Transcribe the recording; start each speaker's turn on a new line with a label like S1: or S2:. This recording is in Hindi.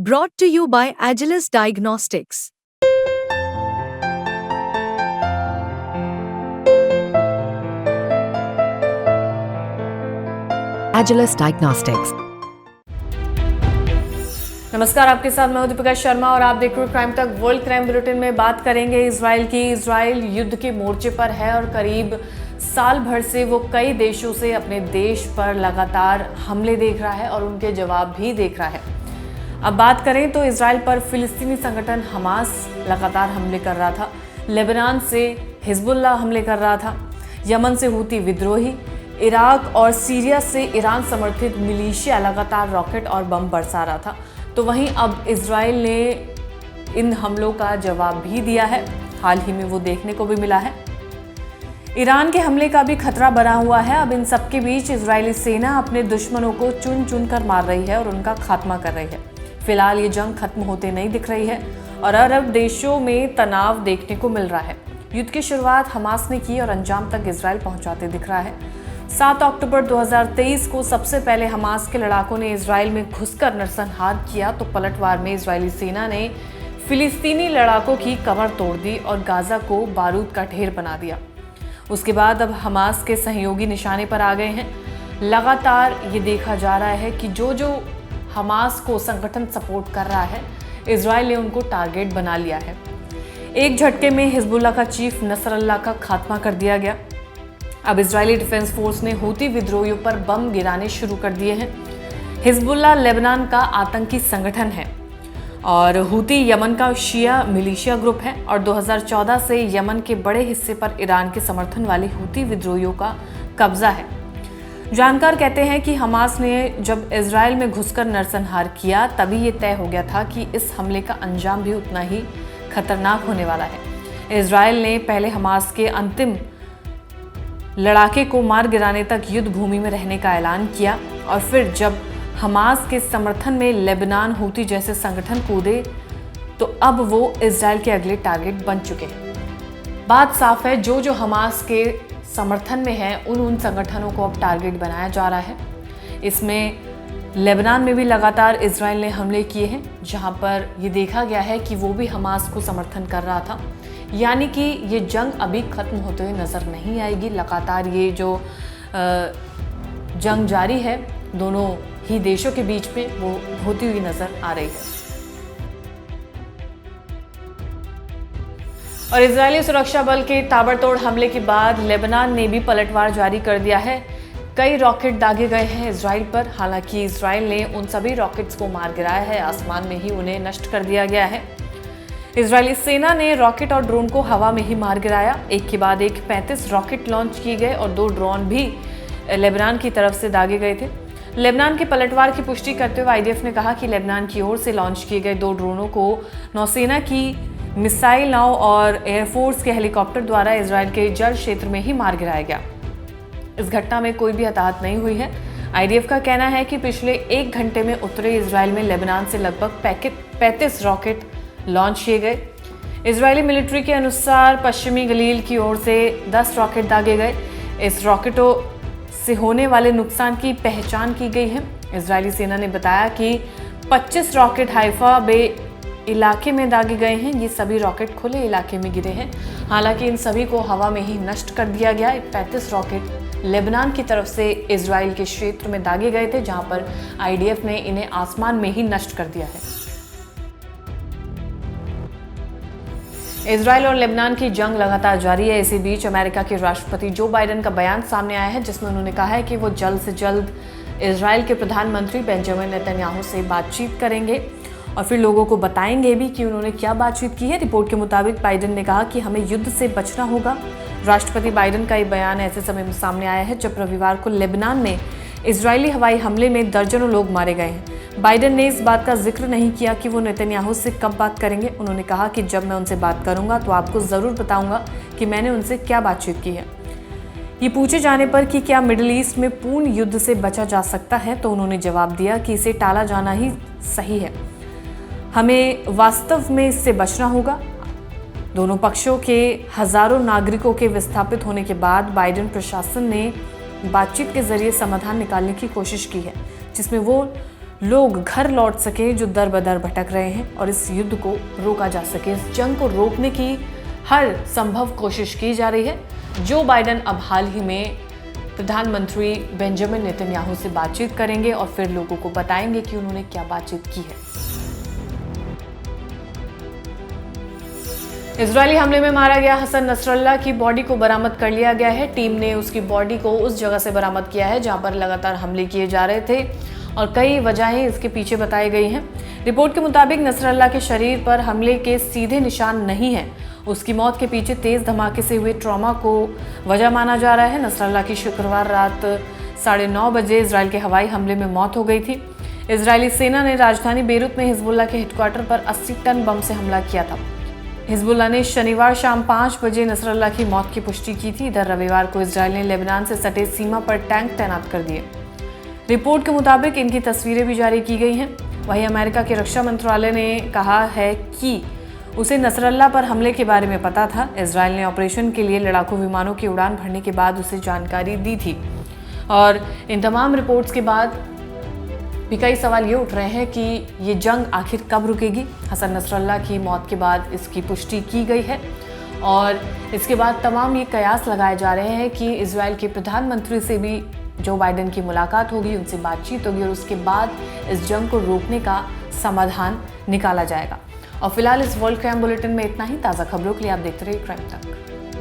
S1: Brought to you by Agilus Diagnostics.
S2: Agilus Diagnostics.
S3: नमस्कार, आपके साथ मैं हूं दीपिका शर्मा और आप देख रहे हो क्राइम तक। वर्ल्ड क्राइम बुलेटिन में बात करेंगे इजराइल की। इजराइल युद्ध के मोर्चे पर है और करीब साल भर से वो कई देशों से अपने देश पर लगातार हमले देख रहा है और उनके जवाब भी देख रहा है। अब बात करें तो इजराइल पर फिलिस्तीनी संगठन हमास लगातार हमले कर रहा था, लेबनान से हिजबुल्लाह हमले कर रहा था, यमन से हूती विद्रोही, इराक और सीरिया से ईरान समर्थित मिलिशिया लगातार रॉकेट और बम बरसा रहा था। तो वहीं अब इजराइल ने इन हमलों का जवाब भी दिया है। हाल ही में वो देखने को भी मिला है। ईरान के हमले का भी खतरा बना हुआ है। अब इन सब के बीच इजरायली सेना अपने दुश्मनों को चुन चुन कर मार रही है और उनका खात्मा कर रही है। फिलहाल ये जंग खत्म होते नहीं दिख रही है और अरब देशों में तनाव देखने को मिल रहा है। युद्ध की शुरुआत हमास ने की और अंजाम तक इजराइल पहुंचाते दिख रहा है। 7 अक्टूबर 2023 को सबसे पहले हमास के लड़ाकों ने इजराइल में घुसकर नरसंहार किया तो पलटवार में इजरायली सेना ने फिलिस्तीनी लड़ाकों की कमर तोड़ दी और गाजा को बारूद का ढेर बना दिया। उसके बाद अब हमास के सहयोगी निशाने पर आ गए हैं। लगातार ये देखा जा रहा है कि जो हमास को संगठन सपोर्ट कर रहा है, इजराइल ने उनको टारगेट बना लिया है। एक झटके में हिजबुल्लाह का चीफ नसरल्लाह का खात्मा कर दिया गया। अब इजरायली डिफेंस फोर्स ने हूती विद्रोहियों पर बम गिराने शुरू कर दिए हैं। हिजबुल्लाह लेबनान का आतंकी संगठन है और हूती यमन का शिया मिलिशिया ग्रुप है और 2014 से यमन के बड़े हिस्से पर ईरान के समर्थन वाले हूती विद्रोहियों का कब्जा है। जानकार कहते हैं कि हमास ने जब इजराइल में घुसकर नरसंहार किया तभी ये तय हो गया था कि इस हमले का अंजाम भी उतना ही खतरनाक होने वाला है। इजराइल ने पहले हमास के अंतिम लड़ाके को मार गिराने तक युद्ध भूमि में रहने का ऐलान किया और फिर जब हमास के समर्थन में लेबनान हूती जैसे संगठन कूदे तो अब वो इजराइल के अगले टारगेट बन चुके हैं। बात साफ है, जो हमास के समर्थन में है उन संगठनों को अब टारगेट बनाया जा रहा है। इसमें लेबनान में भी लगातार इजराइल ने हमले किए हैं, जहां पर ये देखा गया है कि वो भी हमास को समर्थन कर रहा था। यानी कि ये जंग अभी खत्म होते हुए नज़र नहीं आएगी। लगातार ये जो जंग जारी है दोनों ही देशों के बीच में, वो होती हुई नज़र आ रही है। और इजरायली सुरक्षा बल के ताबड़तोड़ हमले के बाद लेबनान ने भी पलटवार जारी कर दिया है। कई रॉकेट दागे गए हैं इजराइल पर। हालांकि इजराइल ने उन सभी रॉकेट्स को मार गिराया है, आसमान में ही उन्हें नष्ट कर दिया गया है। इजरायली सेना ने रॉकेट और ड्रोन को हवा में ही मार गिराया। एक के बाद एक 35 रॉकेट लॉन्च किए गए और 2 ड्रोन भी लेबनान की तरफ से दागे गए थे। लेबनान के पलटवार की पुष्टि करते हुए आईडीएफ ने कहा कि लेबनान की ओर से लॉन्च किए गए 2 ड्रोनों को नौसेना की मिसाइल नाव और एयरफोर्स के हेलीकॉप्टर द्वारा इजराइल के जल क्षेत्र में ही मार गिराया गया। इस घटना में कोई भी हताहत नहीं हुई है। आईडीएफ का कहना है कि पिछले 1 घंटे में उत्तरी इजराइल में लेबनान से लगभग 35 रॉकेट लॉन्च किए गए। इजरायली मिलिट्री के अनुसार पश्चिमी गलील की ओर से 10 रॉकेट दागे गए। इस रॉकेटों से होने वाले नुकसान की पहचान की गई है। इजरायली सेना ने बताया कि 25 रॉकेट हाइफा बे इलाके में दागे गए हैं। ये सभी रॉकेट खुले इलाके में गिरे हैं। हालांकि इन सभी को हवा में ही नष्ट कर दिया गया। 35 रॉकेट लेबनान की तरफ से इजराइल के क्षेत्र में दागे गए थे, जहां पर आईडीएफ ने इन्हें आसमान में ही नष्ट कर दिया है। इजराइल और लेबनान की जंग लगातार जारी है। इसी बीच अमेरिका के राष्ट्रपति जो बाइडेन का बयान सामने आया है, जिसमें उन्होंने कहा है कि वो जल्द से जल्द इजराइल के प्रधानमंत्री बेंजामिन नेतन्याहू से बातचीत करेंगे और फिर लोगों को बताएंगे भी कि उन्होंने क्या बातचीत की है। रिपोर्ट के मुताबिक बाइडेन ने कहा कि हमें युद्ध से बचना होगा। राष्ट्रपति बाइडेन का ये बयान ऐसे समय में सामने आया है जब रविवार को लेबनान में इजरायली हवाई हमले में दर्जनों लोग मारे गए हैं। बाइडेन ने इस बात का जिक्र नहीं किया कि वो नेतन्याहू से कब बात करेंगे। उन्होंने कहा कि जब मैं उनसे बात करूंगा तो आपको ज़रूर बताऊंगा कि मैंने उनसे क्या बातचीत की है। ये पूछे जाने पर कि क्या मिडिल ईस्ट में पूर्ण युद्ध से बचा जा सकता है, तो उन्होंने जवाब दिया कि इसे टाला जाना ही सही है। हमें वास्तव में इससे बचना होगा। दोनों पक्षों के हजारों नागरिकों के विस्थापित होने के बाद बाइडेन प्रशासन ने बातचीत के जरिए समाधान निकालने की कोशिश की है, जिसमें वो लोग घर लौट सके जो दर बदर भटक रहे हैं और इस युद्ध को रोका जा सके। इस जंग को रोकने की हर संभव कोशिश की जा रही है। जो बाइडेन अब हाल ही में प्रधानमंत्री बेंजामिन नेतन्याहू से बातचीत करेंगे और फिर लोगों को बताएंगे कि उन्होंने क्या बातचीत की है। इजरायली हमले में मारा गया हसन नसरल्ला की बॉडी को बरामद कर लिया गया है। टीम ने उसकी बॉडी को उस जगह से बरामद किया है जहां पर लगातार हमले किए जा रहे थे और कई वजहें इसके पीछे बताई गई हैं। रिपोर्ट के मुताबिक नसरल्ला के शरीर पर हमले के सीधे निशान नहीं है। उसकी मौत के पीछे तेज धमाके से हुए ट्रॉमा को वजह माना जा रहा है। नसरल्ला की शुक्रवार रात 9:30 बजे इजराइल के हवाई हमले में मौत हो गई थी। इजरायली सेना ने राजधानी बेरूत में हिजबुल्लाह के हेडक्वार्टर पर 80 टन बम से हमला किया था। हिजबुल्लाह ने शनिवार शाम 5 बजे नसरल्ला की मौत की पुष्टि की थी। इधर रविवार को इजराइल ने लेबनान से सटे सीमा पर टैंक तैनात कर दिए। रिपोर्ट के मुताबिक इनकी तस्वीरें भी जारी की गई हैं। वहीं अमेरिका के रक्षा मंत्रालय ने कहा है कि उसे नसरल्ला पर हमले के बारे में पता था। इजराइल ने ऑपरेशन के लिए लड़ाकू विमानों की उड़ान भरने के बाद उसे जानकारी दी थी और इन तमाम रिपोर्ट्स के बाद भी कई सवाल ये उठ रहे हैं कि ये जंग आखिर कब रुकेगी। हसन नसरल्ला की मौत के बाद इसकी पुष्टि की गई है और इसके बाद तमाम ये कयास लगाए जा रहे हैं कि इजराइल के प्रधानमंत्री से भी जो बाइडेन की मुलाकात होगी, उनसे बातचीत होगी और उसके बाद इस जंग को रोकने का समाधान निकाला जाएगा। और फिलहाल इस वर्ल्ड क्राइम बुलेटिन में इतना ही। ताज़ा खबरों के लिए आप देखते रहिए क्राइम तक।